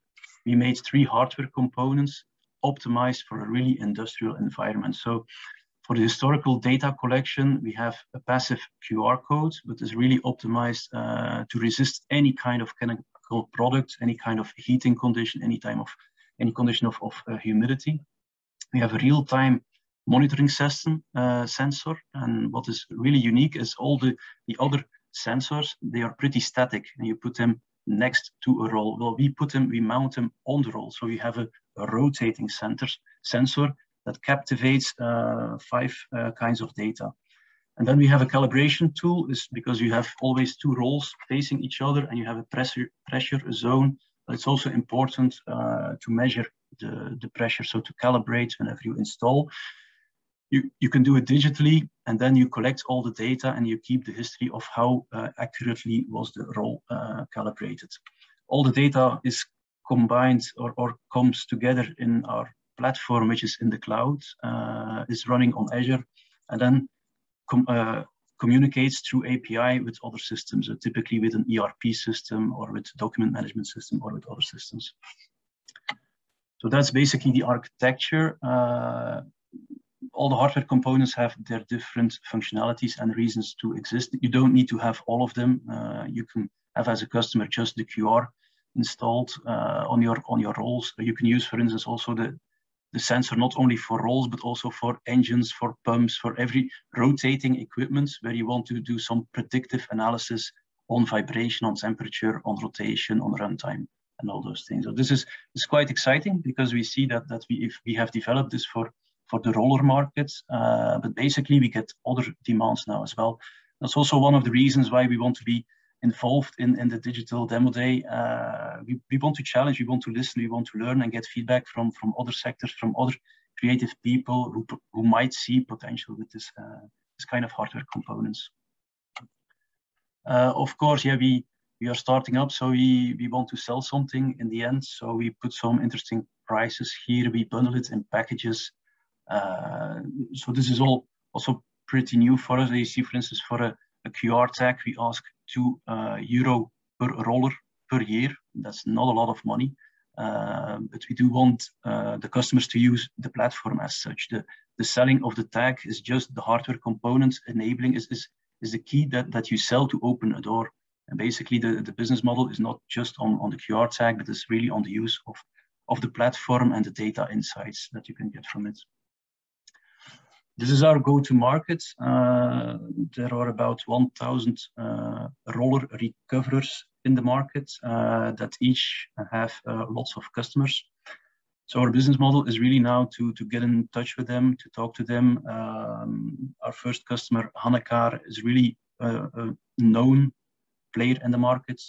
we made 3 hardware components optimized for a really industrial environment. So for the historical data collection, we have a passive QR code, but it's really optimized to resist any kind of chemical product, any kind of heating condition, any condition of humidity. We have a real-time monitoring system sensor, and what is really unique is all the other sensors, they are pretty static, and you put them next to a roll. Well, we mount them on the roll, so we have a rotating sensor that captivates 5 kinds of data. And then we have a calibration tool, is because you have always 2 rolls facing each other, and you have a pressure zone. But it's also important to measure the pressure, so to calibrate whenever you install. You can do it digitally, and then you collect all the data and you keep the history of how accurately was the roll calibrated. All the data is combined or comes together in our platform, which is in the cloud, is running on Azure, and then communicates through API with other systems, typically with an ERP system or with document management system or with other systems. So that's basically the architecture. All the hardware components have their different functionalities and reasons to exist. You don't need to have all of them. You can have, as a customer, just the QR installed on your rolls. You can use, for instance, also the sensor not only for rolls, but also for engines, for pumps, for every rotating equipment where you want to do some predictive analysis on vibration, on temperature, on rotation, on runtime, and all those things. So this is quite exciting, because we see that if we have developed this for the roller markets, but basically we get other demands now as well. That's also one of the reasons why we want to be involved in the digital demo day. We want to challenge, we want to listen, we want to learn and get feedback from other sectors, from other creative people who might see potential with this kind of hardware components. Of course, yeah, we are starting up, so we want to sell something in the end. So we put some interesting prices here. We bundle it in packages. So this is all also pretty new for us. You see, for instance, for a QR tag, we ask €2 per roller per year. That's not a lot of money, but we do want the customers to use the platform as such. The selling of the tag is just the hardware components. Enabling is the key that you sell to open a door. And basically, the business model is not just on the QR tag, but it's really on the use of the platform and the data insights that you can get from it. This is our go-to-market. There are about 1,000 roller recoverers in the market that each have lots of customers. So our business model is really now to get in touch with them, to talk to them. Our first customer, Hanekar, is really a known player in the market.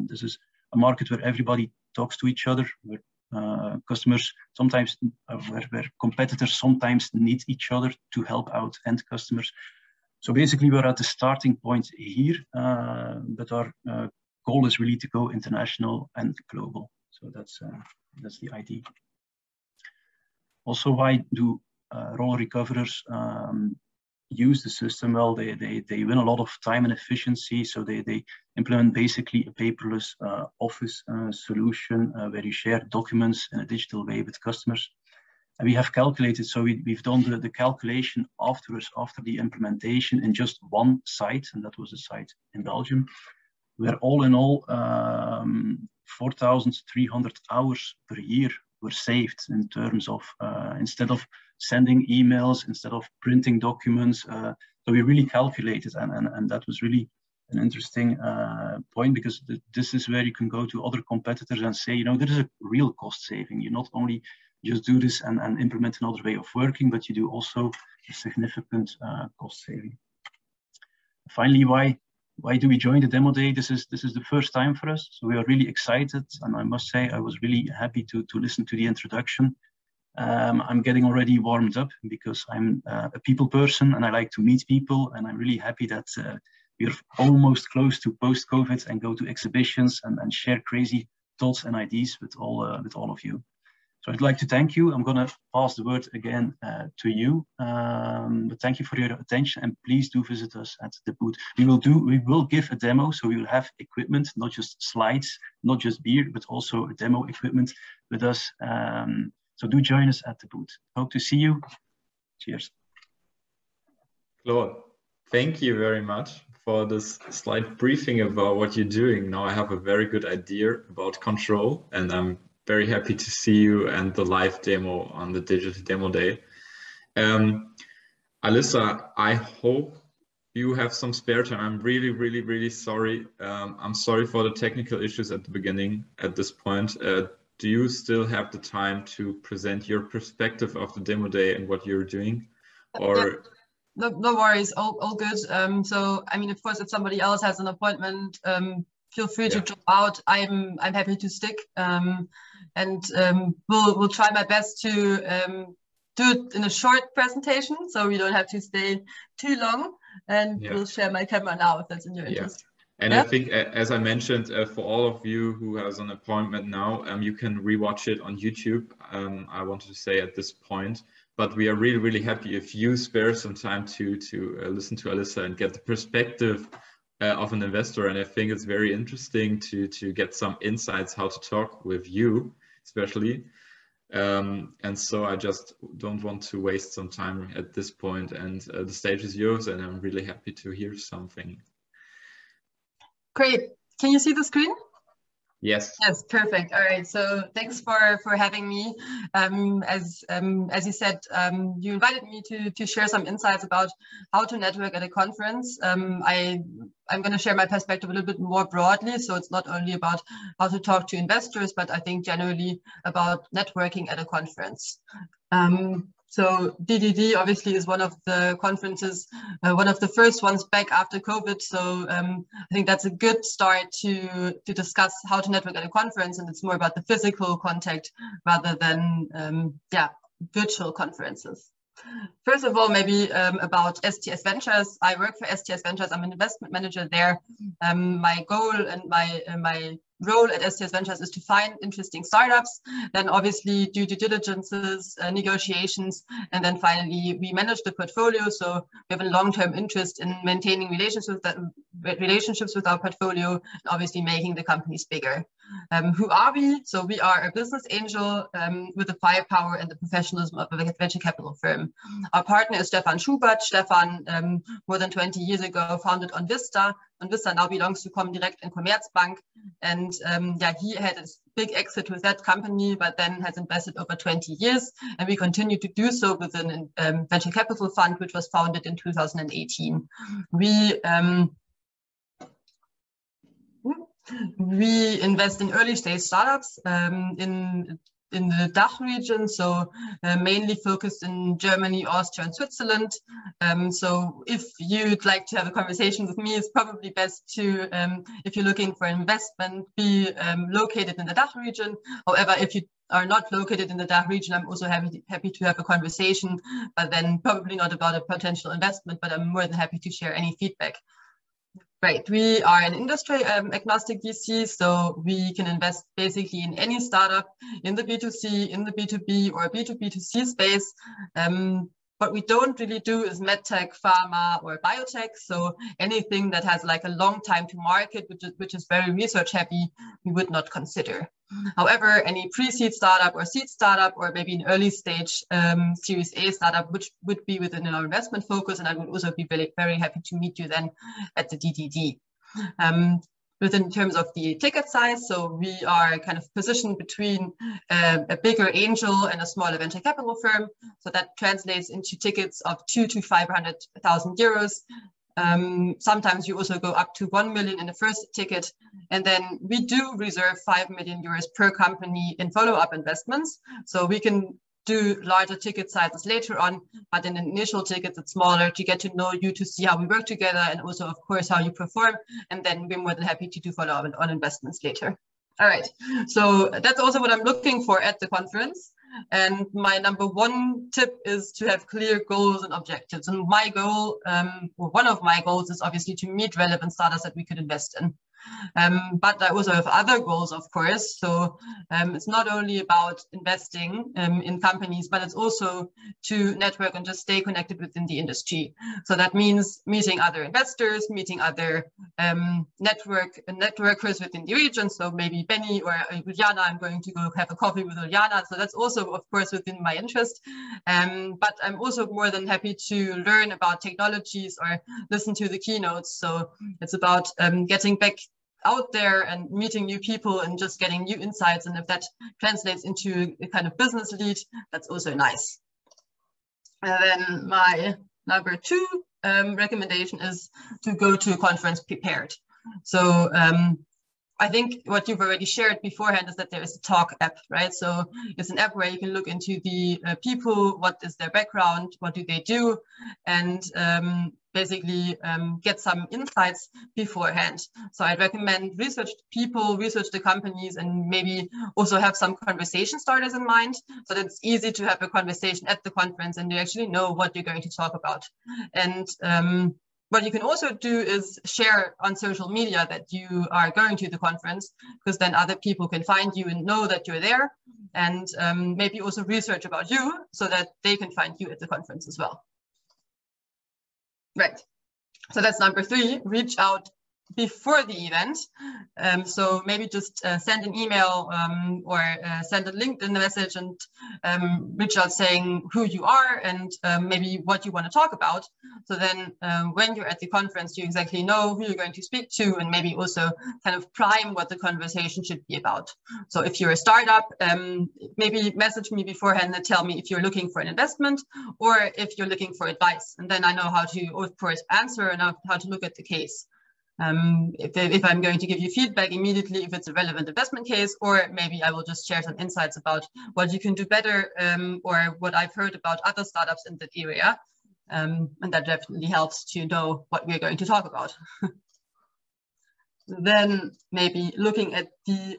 This is a market where everybody talks to each other, where customers sometimes, where competitors sometimes need each other to help out end customers. So basically, we're at the starting point here, but our goal is really to go international and global. So that's the idea. Also, why do role recoverers use the system? Well, they win a lot of time and efficiency, so they implement basically a paperless office solution where you share documents in a digital way with customers. And we have calculated, so we've done the calculation afterwards, after the implementation, in just one site, and that was a site in Belgium, where all in all 4,300 hours per year were saved in terms of instead of sending emails, instead of printing documents. So we really calculated, and that was really an interesting point, because this is where you can go to other competitors and say, you know, there is a real cost saving. You not only just do this and implement another way of working, but you do also a significant cost saving. Finally, why do we join the demo day? This is the first time for us, so we are really excited, and I must say I was really happy to listen to the introduction. I'm getting already warmed up because I'm a people person and I like to meet people, and I'm really happy that we're almost close to post-COVID and go to exhibitions and share crazy thoughts and ideas with all of you. So I'd like to thank you. I'm going to pass the word again to you. But thank you for your attention, and please do visit us at the booth. We will give a demo, so we will have equipment, not just slides, not just beer, but also a demo equipment with us. So do join us at the booth. Hope to see you. Cheers. Claude, thank you very much for this slight briefing about what you're doing. Now I have a very good idea about countroll, and I'm very happy to see you and the live demo on the digital demo day. Alissa, I hope you have some spare time. I'm really, really, really sorry. I'm sorry for the technical issues at the beginning at this point. Do you still have the time to present your perspective of the demo day and what you're doing? Or no worries, all good. So I mean, of course, if somebody else has an appointment, feel free to drop out. I'm happy to stick, and we'll try my best to do it in a short presentation, so we don't have to stay too long. And we'll share my camera now if that's in your interest. And I think, as I mentioned, for all of you who has an appointment now, you can rewatch it on YouTube. I wanted to say at this point, but we are really, really happy if you spare some time to listen to Alissa and get the perspective of an investor. And I think it's very interesting to get some insights how to talk with you, especially. And so I just don't want to waste some time at this point. And the stage is yours, and I'm really happy to hear something. Great. Can you see the screen? Yes. Yes, perfect. All right. So thanks for having me. As you said, you invited me to share some insights about how to network at a conference. I'm going to share my perspective a little bit more broadly. So it's not only about how to talk to investors, but I think generally about networking at a conference. So DDD obviously is one of the conferences, one of the first ones back after COVID. So I think that's a good start to discuss how to network at a conference, and it's more about the physical contact rather than virtual conferences. First of all, maybe about STS Ventures. I work for STS Ventures. I'm an investment manager there. My goal and my role at STS Ventures is to find interesting startups, then obviously do due diligences, negotiations, and then finally we manage the portfolio. So we have a long-term interest in maintaining relationships with our portfolio, and obviously making the companies bigger. Who are we? So we are a business angel with the firepower and the professionalism of a venture capital firm. Our partner is Stefan Schubert. Stefan, more than 20 years ago, founded OnVista. OnVista now belongs to Comdirect and Commerzbank. And he had a big exit with that company, but then has invested over 20 years. And we continue to do so with a venture capital fund, which was founded in 2018. We invest in early stage startups in the DACH region, so mainly focused in Germany, Austria, and Switzerland. So if you'd like to have a conversation with me, it's probably best to, if you're looking for investment, be located in the DACH region. However, if you are not located in the DACH region, I'm also happy to have a conversation, but then probably not about a potential investment, but I'm more than happy to share any feedback. Right, we are an industry agnostic VC, so we can invest basically in any startup in the B2C, in the B2B or B2B2C space. What we don't really do is medtech, pharma, or biotech. So anything that has like a long time to market, which is very research heavy, we would not consider. However, any pre-seed startup or seed startup, or maybe an early stage Series A startup, which would be within our investment focus, and I would also be very, very happy to meet you then at the DDD. Within terms of the ticket size, so we are kind of positioned between a bigger angel and a smaller venture capital firm. So that translates into tickets of 200,000 to 500,000 euros. Sometimes you also go up to 1 million in the first ticket. And then we do reserve 5 million euros per company in follow-up investments. So we can do larger ticket sizes later on, but in the initial tickets, it's smaller to get to know you, to see how we work together, and also, of course, how you perform. And then we're more than happy to do follow-up on investments later. All right, so that's also what I'm looking for at the conference. And my number one tip is to have clear goals and objectives. And my goal, or one of my goals, is obviously to meet relevant startups that we could invest in. But I also have other goals, of course. So it's not only about investing in companies, but it's also to network and just stay connected within the industry. So that means meeting other investors, meeting other networkers within the region. So maybe Benni or Uljana, I'm going to go have a coffee with Uljana. So that's also, of course, within my interest. But I'm also more than happy to learn about technologies or listen to the keynotes. So it's about getting back out there and meeting new people and just getting new insights. And if that translates into a kind of business lead, that's also nice. And then my number two recommendation is to go to a conference prepared. So I think what you've already shared beforehand is that there is a talk app, right? So it's an app where you can look into the people, what is their background, what do they do, and basically get some insights beforehand. So I'd recommend research people, research the companies, and maybe also have some conversation starters in mind, so that it's easy to have a conversation at the conference and you actually know what you're going to talk about. And what you can also do is share on social media that you are going to the conference, because then other people can find you and know that you're there, and maybe also research about you so that they can find you at the conference as well. Right, so that's number three, reach out before the event. So maybe just send an email or send a LinkedIn message and reach out saying who you are and maybe what you want to talk about. So then when you're at the conference, you exactly know who you're going to speak to, and maybe also kind of prime what the conversation should be about. So if you're a startup, maybe message me beforehand and tell me if you're looking for an investment or if you're looking for advice. And then I know how to, of course, answer and how to look at the case. If I'm going to give you feedback immediately, if it's a relevant investment case, or maybe I will just share some insights about what you can do better, or what I've heard about other startups in that area. And that definitely helps to know what we're going to talk about. Then maybe looking at the,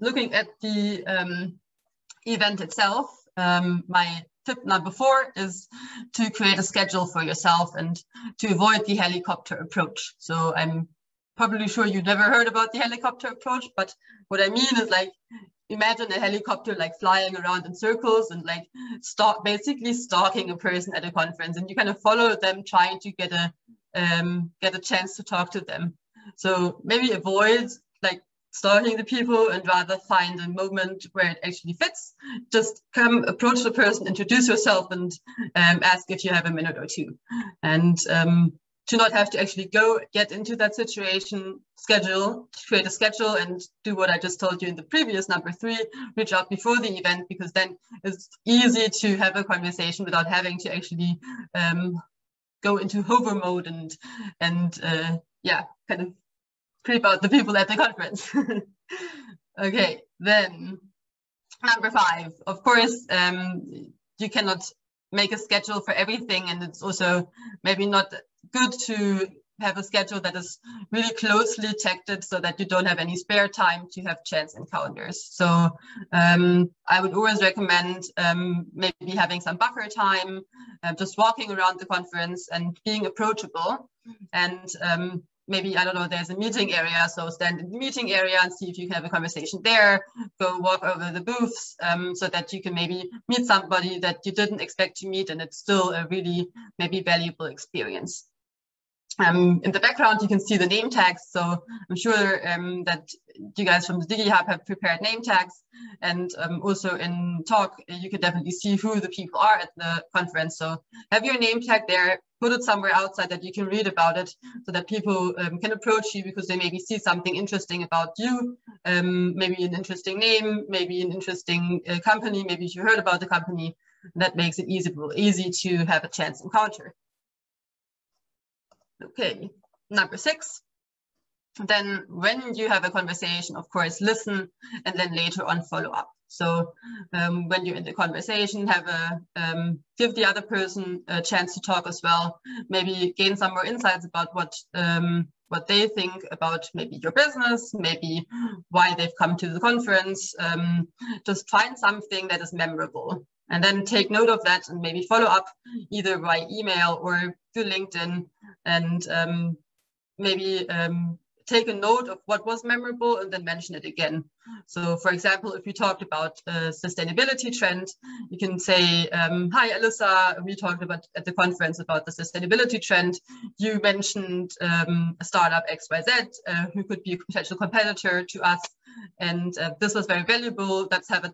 looking at the event itself, my tip number 4 is to create a schedule for yourself and to avoid the helicopter approach. So I'm probably sure you've never heard about the helicopter approach, but what I mean is, like, imagine a helicopter like flying around in circles and like basically stalking a person at a conference, and you kind of follow them trying to get a chance to talk to them. So maybe avoid like stalking the people and rather find a moment where it actually fits. Just come, approach the person, introduce yourself, and ask if you have a minute or two. And to not have to actually go get into that situation, create a schedule and do what I just told you in the previous number 3, reach out before the event, because then it's easy to have a conversation without having to actually go into hover mode and yeah, kind of creep out the people at the conference. Okay, then number 5, of course, you cannot make a schedule for everything, and it's also maybe not good to have a schedule that is really closely checked so that you don't have any spare time to have chance encounters. So I would always recommend maybe having some buffer time, just walking around the conference and being approachable. And maybe, I don't know, there's a meeting area, so stand in the meeting area and see if you can have a conversation there, go walk over the booths so that you can maybe meet somebody that you didn't expect to meet, and it's still a really maybe valuable experience. In the background, you can see the name tags. So I'm sure that you guys from the digihub have prepared name tags. And also in talk, you can definitely see who the people are at the conference. So have your name tag there, put it somewhere outside that you can read about it so that people can approach you because they maybe see something interesting about you, maybe an interesting name, maybe an interesting company, maybe you heard about the company. That makes it easy to have a chance encounter. Okay, number 6. Then when you have a conversation, of course, listen and then later on follow up. So when you're in the conversation, give the other person a chance to talk as well. Maybe gain some more insights about what they think about maybe your business, maybe why they've come to the conference. Just find something that is memorable. And then take note of that and maybe follow up either by email or through LinkedIn, and maybe take a note of what was memorable and then mention it again. So for example, if we talked about a sustainability trend, you can say, hi, Alissa, we talked about at the conference about the sustainability trend. You mentioned a startup XYZ who could be a potential competitor to us. And this was very valuable. Let's have a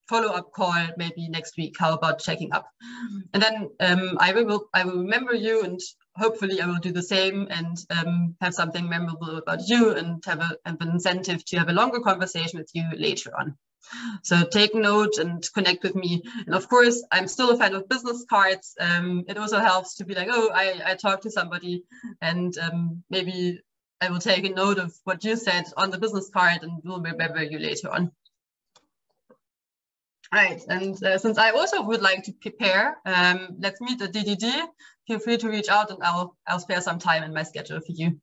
follow-up call maybe next week. How about checking up? And then I will remember you, and hopefully I will do the same and have something memorable about you and have an incentive to have a longer conversation with you later on. So take note and connect with me. And of course, I'm still a fan of business cards. It also helps to be like, oh, I talked to somebody, and maybe I will take a note of what you said on the business card and will remember you later on. Right, and since I also would like to prepare, let's meet at DDD. Feel free to reach out and I'll spare some time in my schedule for you.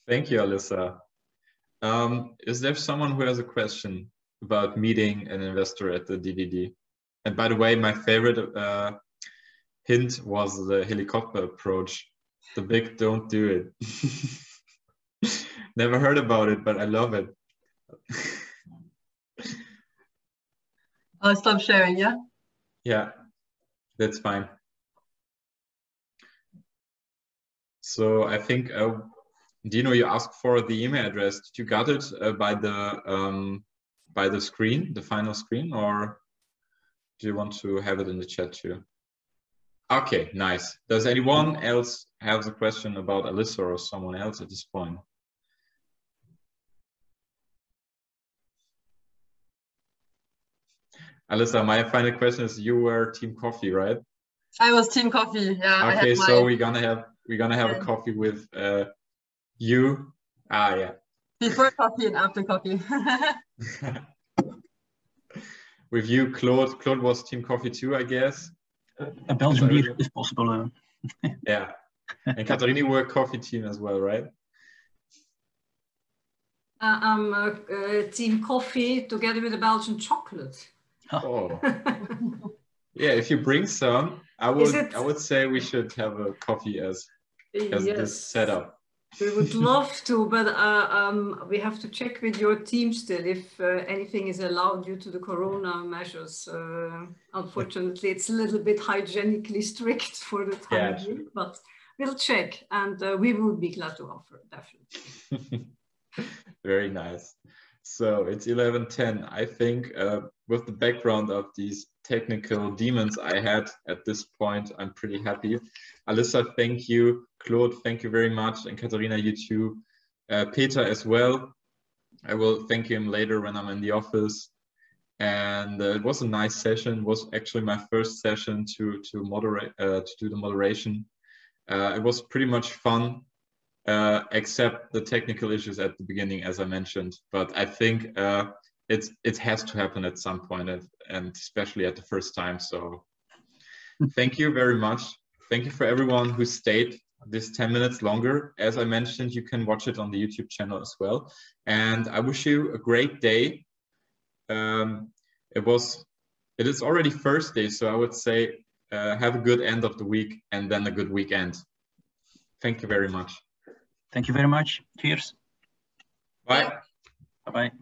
Thank you, Alissa. Is there someone who has a question about meeting an investor at the DDD? And by the way, my favorite hint was the helicopter approach. The big don't do it. Never heard about it, but I love it. I'll stop sharing, yeah? Yeah, that's fine. So I think, Dino, you asked for the email address. Did you got it by the screen, the final screen, or do you want to have it in the chat too? Okay, nice. Does anyone else have a question about Alissa or someone else at this point? Alissa, my final question is: you were Team Coffee, right? I was Team Coffee. Yeah. Okay, so we're gonna have a coffee with you. Ah, yeah. Before coffee and after coffee. With you, Claude. Claude was Team Coffee too, I guess. A Belgian beer, if possible. Yeah, and Katharina were Coffee team as well, right? I'm Team Coffee together with a Belgian chocolate. Oh, yeah. If you bring some, I would say we should have a coffee as yes, this setup. We would love to, but we have to check with your team still if anything is allowed due to the corona measures. Unfortunately, it's a little bit hygienically strict for the time being, but we'll check, and we would be glad to offer, definitely. Very nice. So it's 11:10. I think with the background of these technical demons I had at this point, I'm pretty happy. Alissa, thank you. Claude, thank you very much. And Katharina, you too. Peter as well. I will thank him later when I'm in the office. And it was a nice session. It was actually my first session to moderate, to do the moderation. It was pretty much fun. Except the technical issues at the beginning, as I mentioned. But I think it has to happen at some point, and especially at the first time. So thank you very much Thank you for everyone who stayed this 10 minutes longer. As I mentioned, you can watch it on the YouTube channel as well. And I wish you a great day. It is already Thursday, so I would say have a good end of the week and then a good weekend. Thank you very much. Thank you very much. Cheers. Bye. Bye-bye.